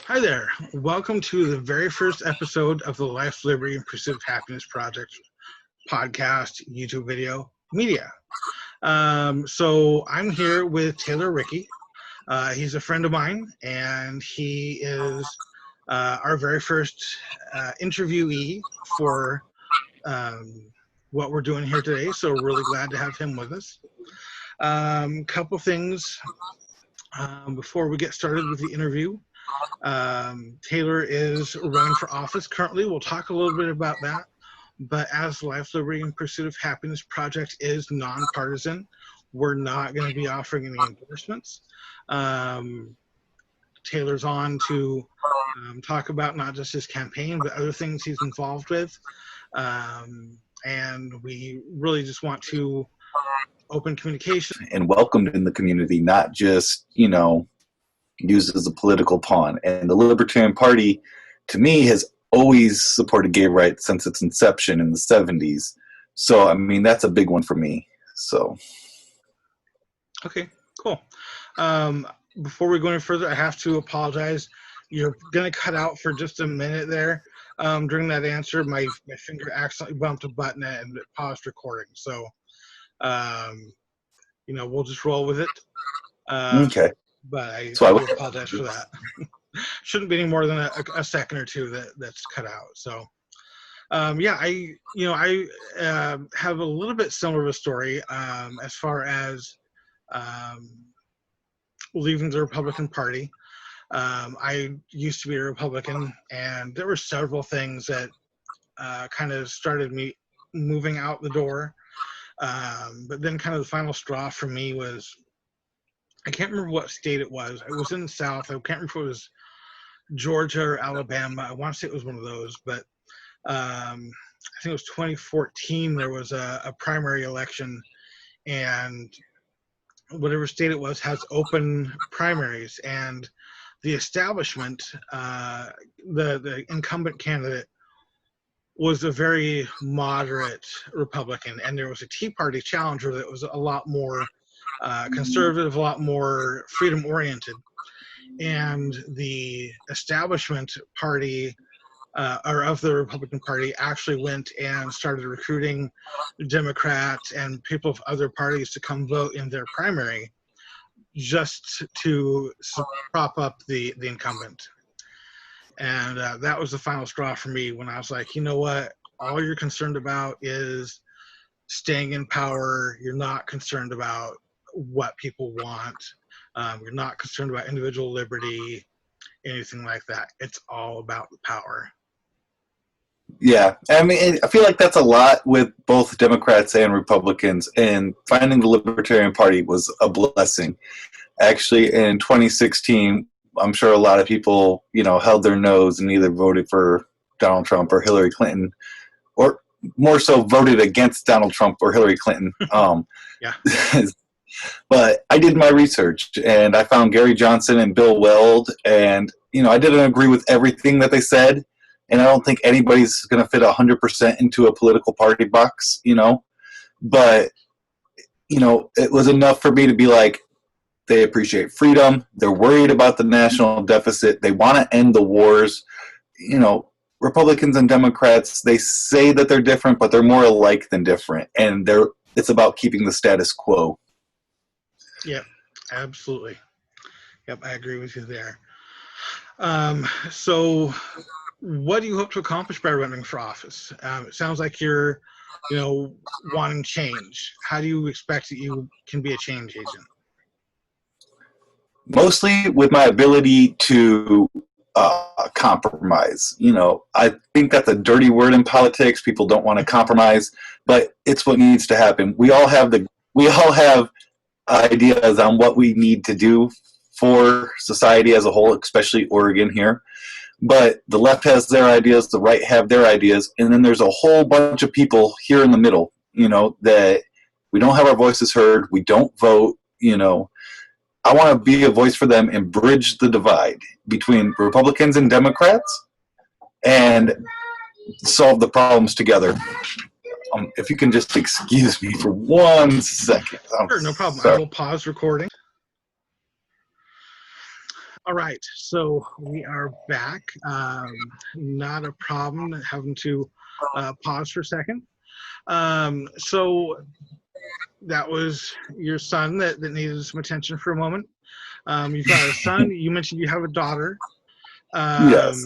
Hi there. Welcome to the very first episode of the Life, Liberty, and Pursuit of Happiness Project podcast, YouTube video, media. So I'm here with Taylor Rickey. He's a friend of mine, and he is our very first interviewee for what we're doing here today. So we're really glad to have him with us. Couple things before we get started with the interview. Taylor is running for office currently. We'll talk a little bit about that. But as Life, Liberty, and Pursuit of Happiness Project is nonpartisan, we're not going to be offering any endorsements. Taylor's on to talk about not just his campaign, but other things he's involved with. And we really just want to open communication. And welcomed in the community, not just, used as a political pawn. And the Libertarian Party, to me, has always supported gay rights since its inception in the 70s. So, I mean, that's a big one for me. So. Okay, cool. Before we go any further, I have to apologize. You're going to cut out for just a minute there. During that answer, my finger accidentally bumped a button and it paused recording. So, we'll just roll with it. Okay. But I do apologize for that. Shouldn't be any more than a second or two that's cut out. So, I have a little bit similar of a story as far as leaving the Republican Party. I used to be a Republican, and there were several things that kind of started me moving out the door. But then kind of the final straw for me was, I can't remember what state it was. It was in the South. I can't remember if it was Georgia or Alabama. I want to say it was one of those, but I think it was 2014. There was a primary election, and whatever state it was has open primaries, and the establishment, the incumbent candidate, was a very moderate Republican, and there was a Tea Party challenger that was a lot more conservative, a lot more freedom-oriented. And the establishment party, or of the Republican Party, actually went and started recruiting Democrats and people of other parties to come vote in their primary just to prop up the incumbent. And that was the final straw for me when I was like, you know what? All you're concerned about is staying in power. You're not concerned about what people want. You're not concerned about individual liberty, anything like that. It's all about the power. Yeah, I mean, I feel like that's a lot with both Democrats and Republicans, and finding the Libertarian Party was a blessing. Actually, in 2016, I'm sure a lot of people, held their nose and either voted for Donald Trump or Hillary Clinton, or more so voted against Donald Trump or Hillary Clinton. Yeah. But I did my research, and I found Gary Johnson and Bill Weld, and, I didn't agree with everything that they said, and I don't think anybody's going to fit 100% into a political party box, but, it was enough for me to be like, they appreciate freedom, they're worried about the national deficit, they want to end the wars. Republicans and Democrats, they say that they're different, but they're more alike than different, and it's about keeping the status quo. Yep, absolutely. Yep, I agree with you there. So what do you hope to accomplish by running for office? It sounds like you're, wanting change. How do you expect that you can be a change agent? Mostly with my ability to compromise. I think that's a dirty word in politics. People don't want to compromise, but it's what needs to happen. We all have ideas on what we need to do for society as a whole, especially Oregon here. But the left has their ideas, the right have their ideas, and then there's a whole bunch of people here in the middle, that we don't have our voices heard, we don't vote, I want to be a voice for them and bridge the divide between Republicans and Democrats and solve the problems together. If you can just excuse me for 1 second. Sure, no problem. Sorry. I will pause recording. All right, so we are back. Not a problem having to pause for a second. So that was your son that needed some attention for a moment. You've got a son. You mentioned you have a daughter. Yes.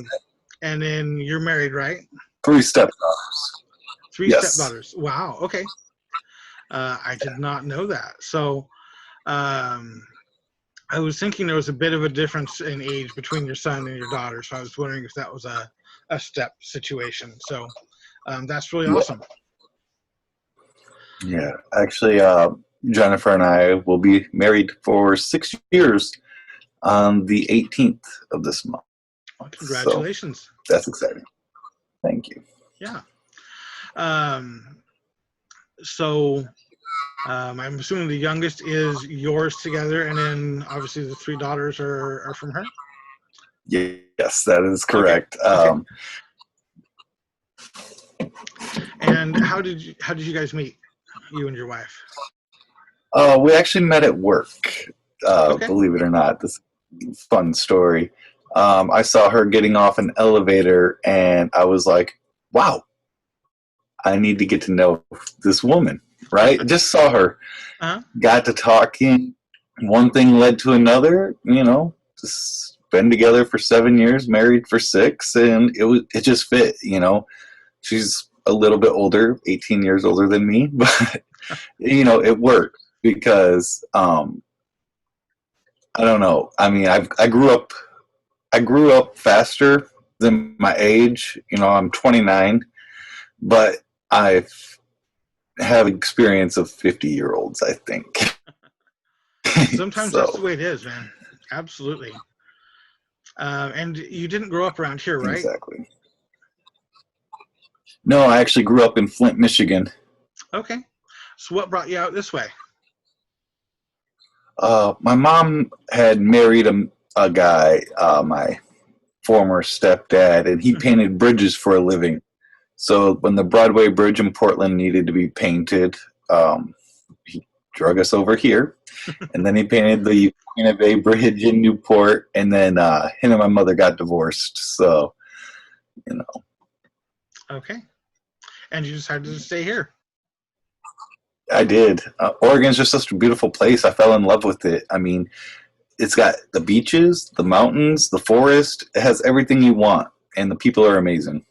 And then you're married, right? 3 stepdaughters. Three Yes. stepdaughters. Wow. Okay. I did not know that. So I was thinking there was a bit of a difference in age between your son and your daughter. So I was wondering if that was a step situation. So that's really awesome. Yeah. Actually, Jennifer and I will be married for 6 years on the 18th of this month. Congratulations. So that's exciting. Thank you. Yeah. So I'm assuming the youngest is yours together, and then obviously the 3 daughters are from her? Yes, that is correct. Okay. And how did you guys meet, you and your wife? We actually met at work. Okay. Believe it or not, this fun story. I saw her getting off an elevator, and I was like, "Wow, I need to get to know this woman." Right? Just saw her. Got to talking. One thing led to another. Just been together for 7 years, married for 6, and it just fit. She's a little bit older, 18 years older than me, but it worked because I don't know. I mean, I grew up faster than my age. I'm 29, but I have experience of 50-year-olds, I think. Sometimes that's the way it is, man. Absolutely. And you didn't grow up around here, right? Exactly. No, I actually grew up in Flint, Michigan. Okay. So what brought you out this way? My mom had married a guy, my former stepdad, and he painted bridges for a living. So when the Broadway Bridge in Portland needed to be painted, he drug us over here. And then he painted the Queen Bay Bridge in Newport, and then him and my mother got divorced. So, Okay. And you decided to stay here? I did. Oregon's just such a beautiful place. I fell in love with it. I mean, it's got the beaches, the mountains, the forest. It has everything you want, and the people are amazing.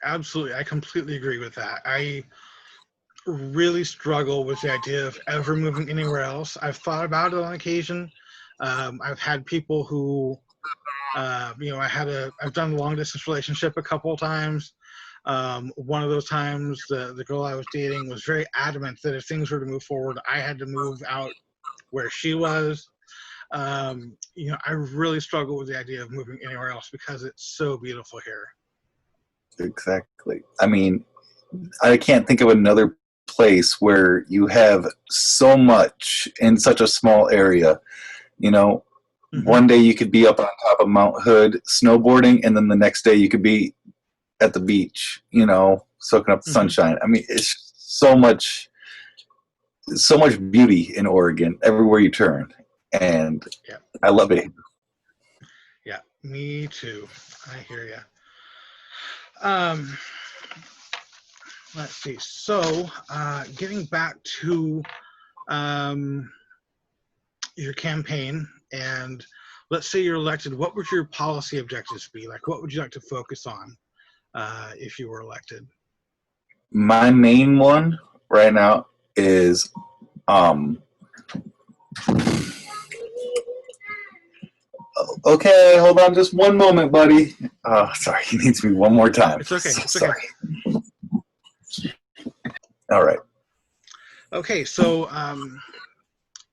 Absolutely. I completely agree with that. I really struggle with the idea of ever moving anywhere else. I've thought about it on occasion. I've had people who, I've done a long distance relationship a couple of times. One of those times, the girl I was dating was very adamant that if things were to move forward, I had to move out where she was. I really struggle with the idea of moving anywhere else because it's so beautiful here. Exactly. I mean, I can't think of another place where you have so much in such a small area. One day you could be up on top of Mount Hood snowboarding, and then the next day you could be at the beach, soaking up the sunshine. I mean, it's so much beauty in Oregon everywhere you turn, and I love it. Yeah, me too. I hear you. Let's see. So, getting back to your campaign, and let's say you're elected, what would your policy objectives be? Like, what would you like to focus on if you were elected? My main one right now is okay, hold on just one moment, buddy. Sorry, he needs me one more time. It's okay. Sorry. All right. Okay, so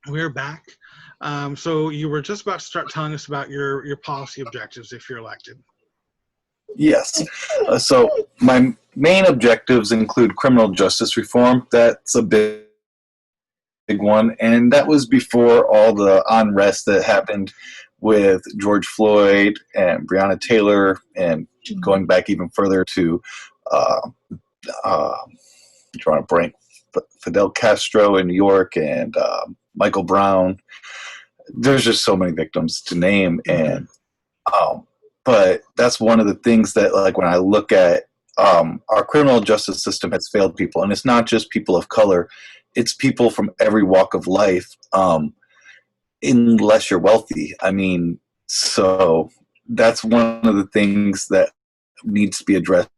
we're back. So you were just about to start telling us about your policy objectives if you're elected. Yes. So my main objectives include criminal justice reform. That's a big one, and that was before all the unrest that happened with George Floyd and Breonna Taylor, and going back even further to drawing a blank, Fidel Castro in New York, and Michael Brown. there's just so many victims to name, and but that's one of the things that, like, when I look at our criminal justice system has failed people, and it's not just people of color, it's people from every walk of life, unless you're wealthy. I mean, so that's one of the things that needs to be addressed,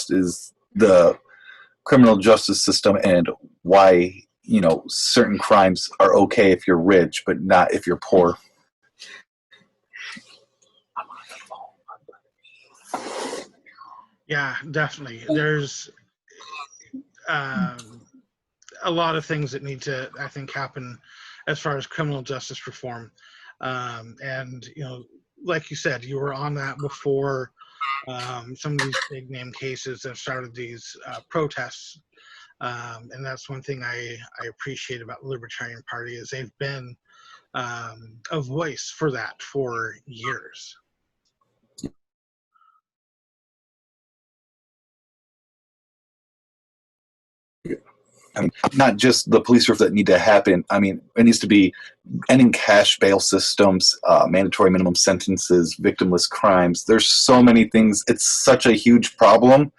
is the criminal justice system, and why, you know, certain crimes are okay if you're rich, but not if you're poor. Yeah, definitely. There's a lot of things that need to, I think, happen as far as criminal justice reform. And, you know, like you said, you were on that before some of these big name cases have started these protests. And that's one thing I appreciate about the Libertarian Party, is they've been a voice for that for years. I mean, not just the police reform that need to happen. I mean, it needs to be ending cash bail systems, mandatory minimum sentences, victimless crimes. There's so many things. It's such a huge problem.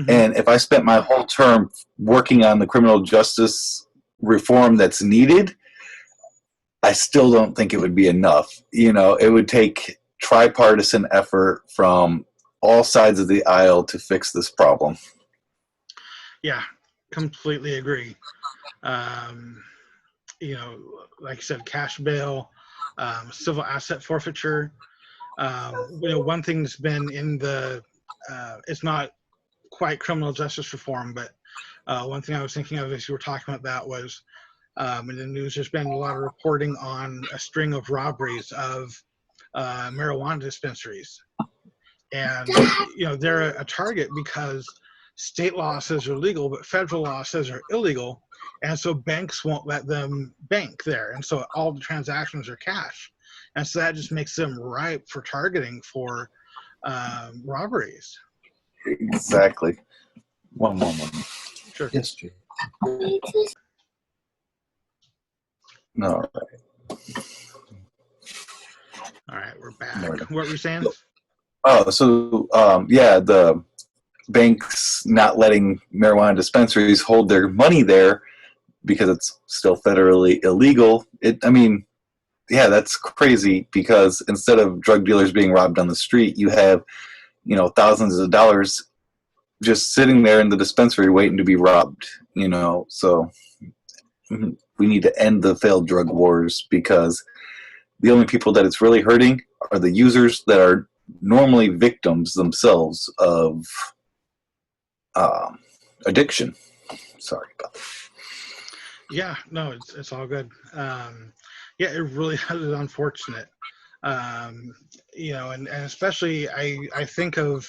And if I spent my whole term working on the criminal justice reform that's needed, I still don't think it would be enough. You know, it would take tripartisan effort from all sides of the aisle to fix this problem. Yeah, completely agree. You know, like you said, cash bail, civil asset forfeiture. You know, one thing that's been in the, it's not quite criminal justice reform, but one thing I was thinking of as you were talking about that was, in the news, there's been a lot of reporting on a string of robberies of marijuana dispensaries. And, you know, they're a target because state law says they're legal, but federal law says they're illegal. And so banks won't let them bank there. And so all the transactions are cash. And so that just makes them ripe for targeting for robberies. Exactly. One moment. Sure. Yes, Jay. All right. All right, we're back. What were you saying? Oh, so yeah, the banks not letting marijuana dispensaries hold their money there because it's still federally illegal. I mean, yeah, that's crazy, because instead of drug dealers being robbed on the street, you have, you know, thousands of dollars just sitting there in the dispensary waiting to be robbed, you know. So we need to end the failed drug wars, because the only people that it's really hurting are the users that are normally victims themselves of addiction. Sorry about that. Yeah, no, it's all good. Yeah, it really is unfortunate. You know, and especially I think of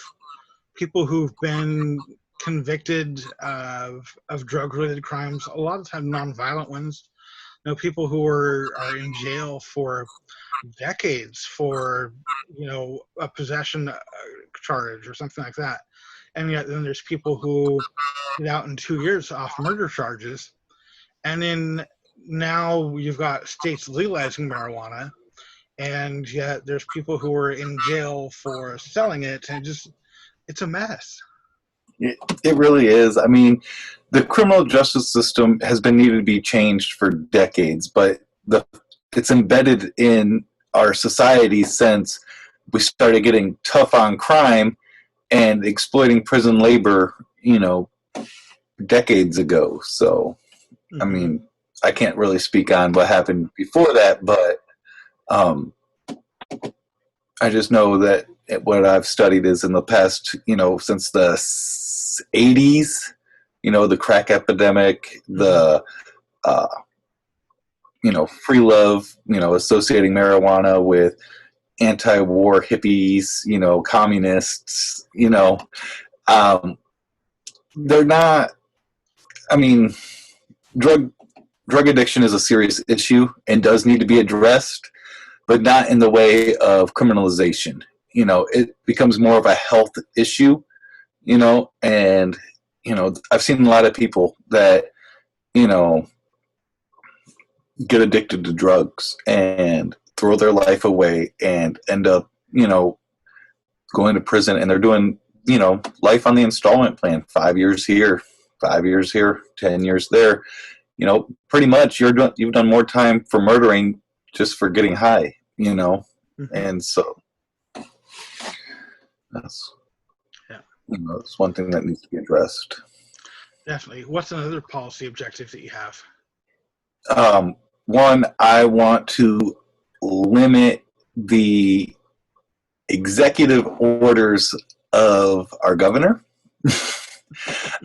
people who've been convicted of drug-related crimes, a lot of times nonviolent ones. You know, people who are in jail for decades for, you know, a possession charge or something like that. And yet then there's people who get out in 2 years off murder charges. And then now you've got states legalizing marijuana, and yet there's people who are in jail for selling it, and it's a mess. It really is. I mean, the criminal justice system has been needed to be changed for decades, but it's embedded in our society since we started getting tough on crime and exploiting prison labor, you know, decades ago. So, I mean, I can't really speak on what happened before that, but I just know that what I've studied is in the past, you know, since the 80s, you know, the crack epidemic, the, you know, free love, you know, associating marijuana with anti-war hippies, you know, communists, you know, they're not, I mean, drug addiction is a serious issue and does need to be addressed, but not in the way of criminalization. You know, it becomes more of a health issue, you know, and, you know, I've seen a lot of people that, you know, get addicted to drugs, and throw their life away and end up, going to prison, and they're doing, life on the installment plan, 5 years here, 5 years here, 10 years there. Pretty much you've done more time for murdering just for getting high, Mm-hmm. and so that's, yeah, it's one thing that needs to be addressed. Definitely. What's another policy objective that you have? One, I want to limit the executive orders of our governor.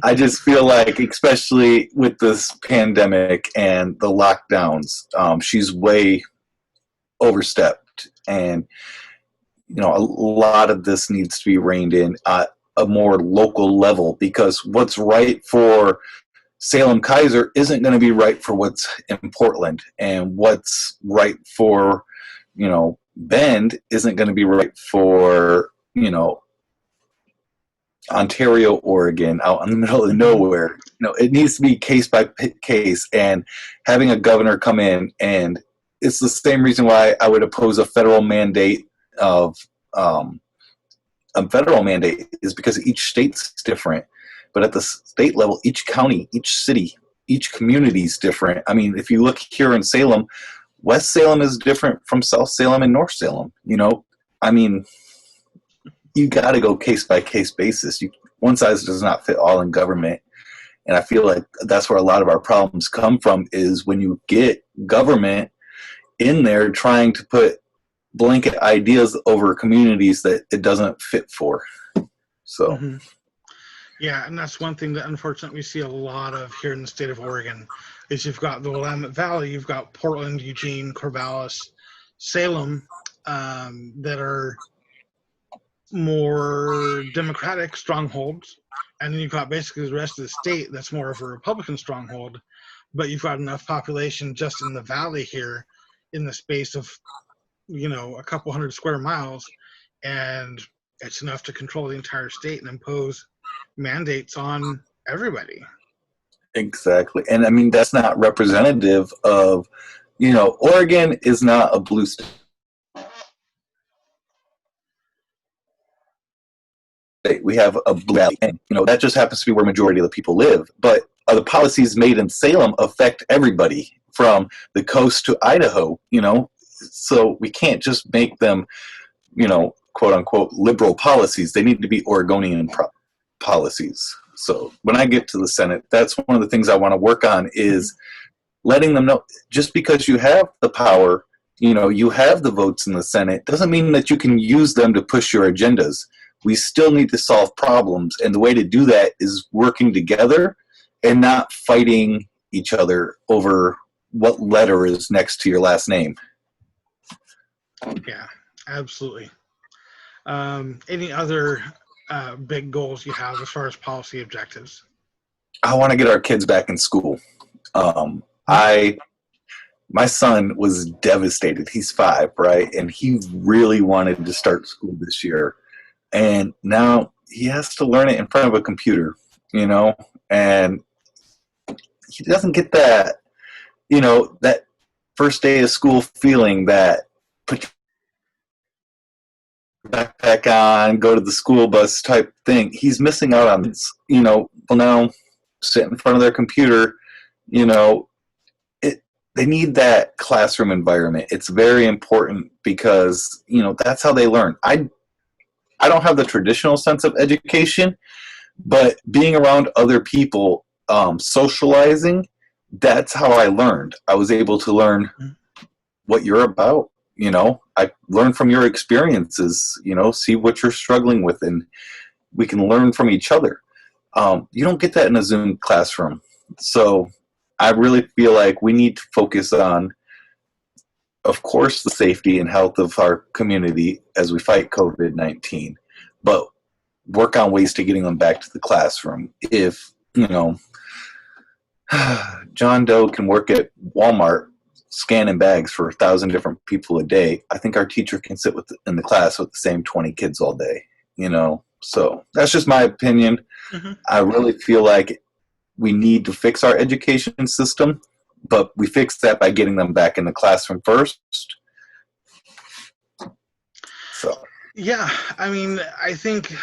I just feel like, especially with this pandemic and the lockdowns, she's way overstepped, and a lot of this needs to be reined in at a more local level, because what's right for Salem Kaiser isn't going to be right for what's in Portland, and what's right for Bend isn't going to be right for Ontario, Oregon, out in the middle of nowhere. It needs to be case by case, and having a governor come in, and it's the same reason why I would oppose a federal mandate is because each state's different. But at the state level, each county, each city, each community is different. I mean, if you look here in Salem, West Salem is different from South Salem and North Salem. I mean, you got to go case by case basis. One size does not fit all in government. And I feel like that's where a lot of our problems come from, is when you get government in there trying to put blanket ideas over communities that it doesn't fit for. So. Mm-hmm. Yeah, and that's one thing that unfortunately we see a lot of here in the state of Oregon, is you've got the Willamette Valley, you've got Portland, Eugene, Corvallis, Salem, that are more Democratic strongholds, and then you've got basically the rest of the state that's more of a Republican stronghold, but you've got enough population just in the valley here in the space of, a couple hundred square miles, and it's enough to control the entire state and impose mandates on everybody. Exactly. And I mean, that's not representative of, Oregon is not a blue state. We have a blue valley, and that just happens to be where majority of the people live. But the policies made in Salem affect everybody from the coast to Idaho. So we can't just make them, quote unquote, liberal policies. They need to be Oregonian policies. So when I get to the Senate, that's one of the things I want to work on, is letting them know, just because you have the power, you have the votes in the Senate, doesn't mean that you can use them to push your agendas. We still need to solve problems, and the way to do that is working together and not fighting each other over what letter is next to your last name. Yeah, absolutely. Any other big goals you have as far as policy objectives? I want to get our kids back in school. My son was devastated. He's 5, right? And he really wanted to start school this year. And now he has to learn it in front of a computer, and he doesn't get that, that first day of school feeling, that put your backpack on, go to the school bus type thing. He's missing out on this, well, now sit in front of their computer, they need that classroom environment. It's very important, because, that's how they learn. I don't have the traditional sense of education, but being around other people, socializing, that's how I learned. I was able to learn what you're about. I learn from your experiences, see what you're struggling with, and we can learn from each other. You don't get that in a Zoom classroom. So I really feel like we need to focus on, of course, the safety and health of our community as we fight COVID-19, but work on ways to getting them back to the classroom. If, John Doe can work at Walmart scanning bags for 1,000 different people a day, I think our teacher can sit in the class with the same 20 kids all day, So that's just my opinion. Mm-hmm. I really feel like we need to fix our education system, but we fix that by getting them back in the classroom first, Yeah, I mean, I think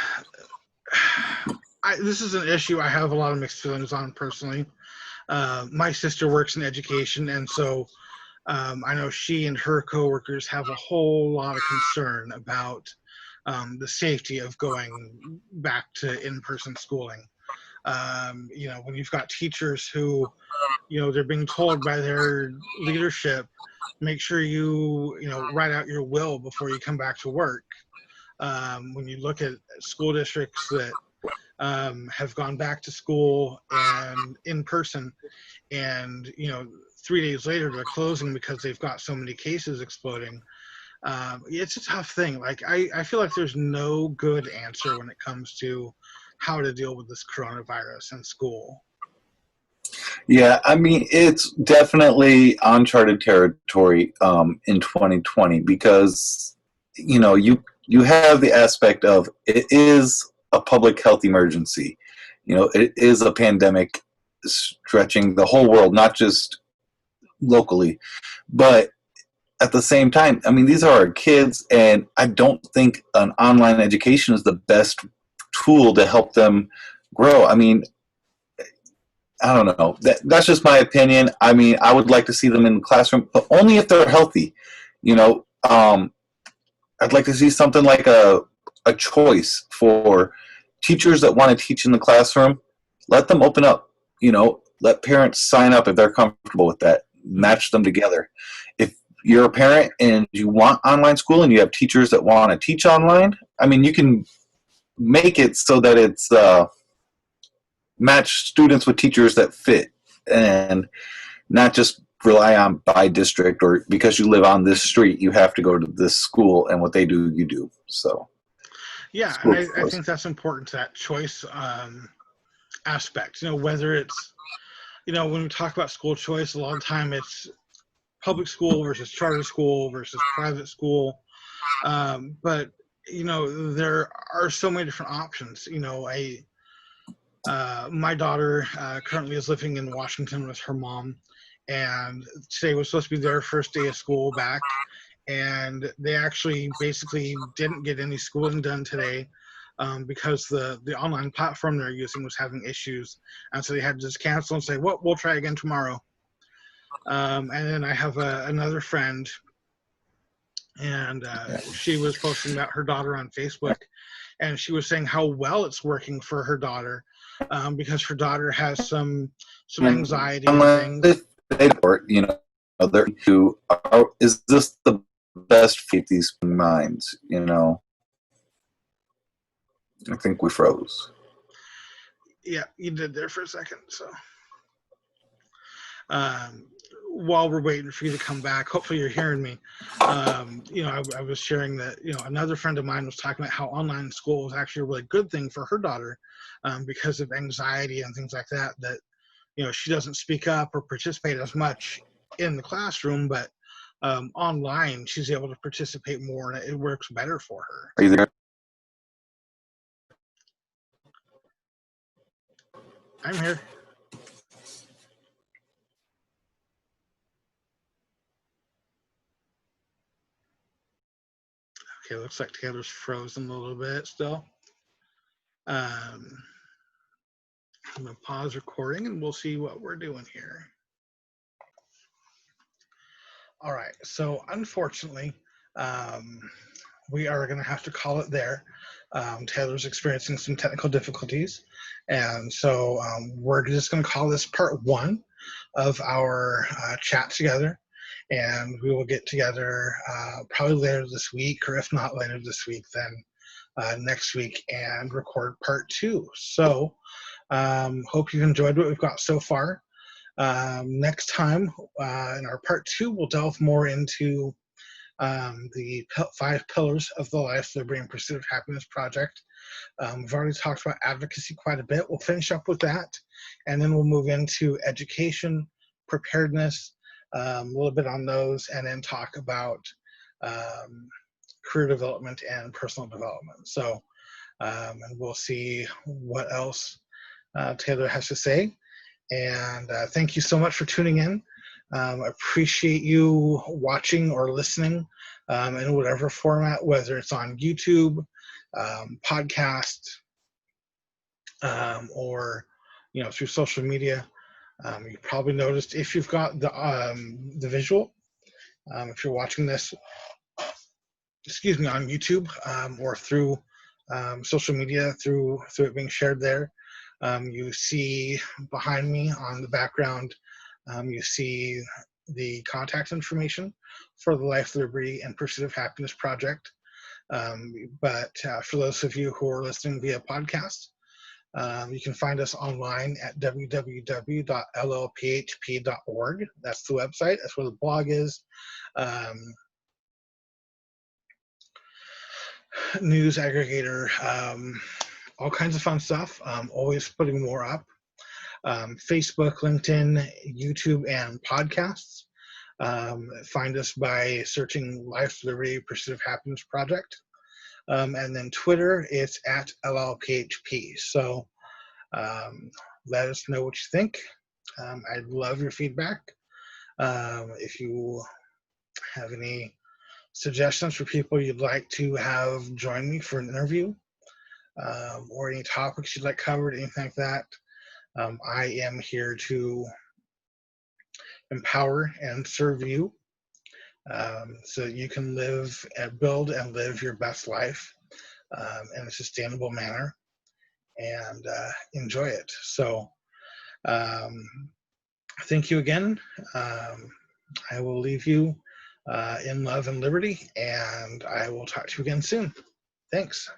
this is an issue I have a lot of mixed feelings on personally. My sister works in education, and so I know she and her coworkers have a whole lot of concern about the safety of going back to in-person schooling. When you've got teachers who, they're being told by their leadership, make sure you write out your will before you come back to work. When you look at school districts that have gone back to school and in person, and 3 days later they're closing because they've got so many cases exploding. It's a tough thing. Like I feel like there's no good answer when it comes to how to deal with this coronavirus in school. Yeah, I mean, it's definitely uncharted territory in 2020 because you have the aspect of it is a public health emergency. It is a pandemic stretching the whole world, not just locally. But at the same time, I mean, these are our kids, and I don't think an online education is the best tool to help them grow. I mean, I don't know. That's just my opinion. I mean, I would like to see them in the classroom, but only if they're healthy. I'd like to see something like a choice for teachers that want to teach in the classroom. Let them open up. Let parents sign up if they're comfortable with that. Match them together. If you're a parent and you want online school and you have teachers that want to teach online, I mean, you can make it so that it's match students with teachers that fit, and not just rely on by district or because you live on this street you have to go to this school and what they do you do. So Yeah, and I think that's important to that choice aspect. Whether it's when we talk about school choice, a lot of time it's public school versus charter school versus private school. But there are so many different options. My daughter currently is living in Washington with her mom, and today was supposed to be their first day of school back, and they actually basically didn't get any schooling done today because the online platform they're using was having issues, and so they had to just cancel and say, "Well, we'll try again tomorrow." And then I have another friend, and she was posting about her daughter on Facebook, and she was saying how well it's working for her daughter because her daughter has some anxiety and things. Is this the best fit these minds? I think we froze. Yeah, you did there for a second. So while we're waiting for you to come back, hopefully you're hearing me. I was sharing that, another friend of mine was talking about how online school was actually a really good thing for her daughter because of anxiety and things like that, she doesn't speak up or participate as much in the classroom, but online she's able to participate more and it works better for her. Are you there? I'm here. Okay, looks like Taylor's frozen a little bit still. I'm going to pause recording and we'll see what we're doing here. All right, so unfortunately, we are going to have to call it there. Taylor's experiencing some technical difficulties, and so we're just going to call this part one of our chat together, and we will get together probably later this week, or if not later this week, then next week and record part two. So hope you've enjoyed what we've got so far. Next time in our part two, we'll delve more into the 5 pillars of the Life, Liberty, and Pursuit of Happiness project. We've already talked about advocacy quite a bit. We'll finish up with that, and then we'll move into education, preparedness, a little bit on those, and then talk about career development and personal development. So, and we'll see what else Taylor has to say. And thank you so much for tuning in. Appreciate you watching or listening in whatever format, whether it's on YouTube, podcast, or through social media. You probably noticed if you've got the visual, if you're watching this, on YouTube, or through social media, through it being shared there, you see behind me on the background, you see the contact information for the Life, Liberty, and Pursuit of Happiness project. But for those of you who are listening via podcast, you can find us online at www.llphp.org. That's the website. That's where the blog is. News aggregator, all kinds of fun stuff. Always putting more up. Facebook, LinkedIn, YouTube, and podcasts. Find us by searching Life, Liberty, Pursuit of Happiness Project. And then Twitter, it's at LLPHP. So let us know what you think. I'd love your feedback. If you have any suggestions for people you'd like to have join me for an interview, or any topics you'd like covered, anything like that, I am here to empower and serve you, so you can build and live your best life in a sustainable manner, and enjoy it. So thank you again. I will leave you in love and liberty, and I will talk to you again soon. Thanks.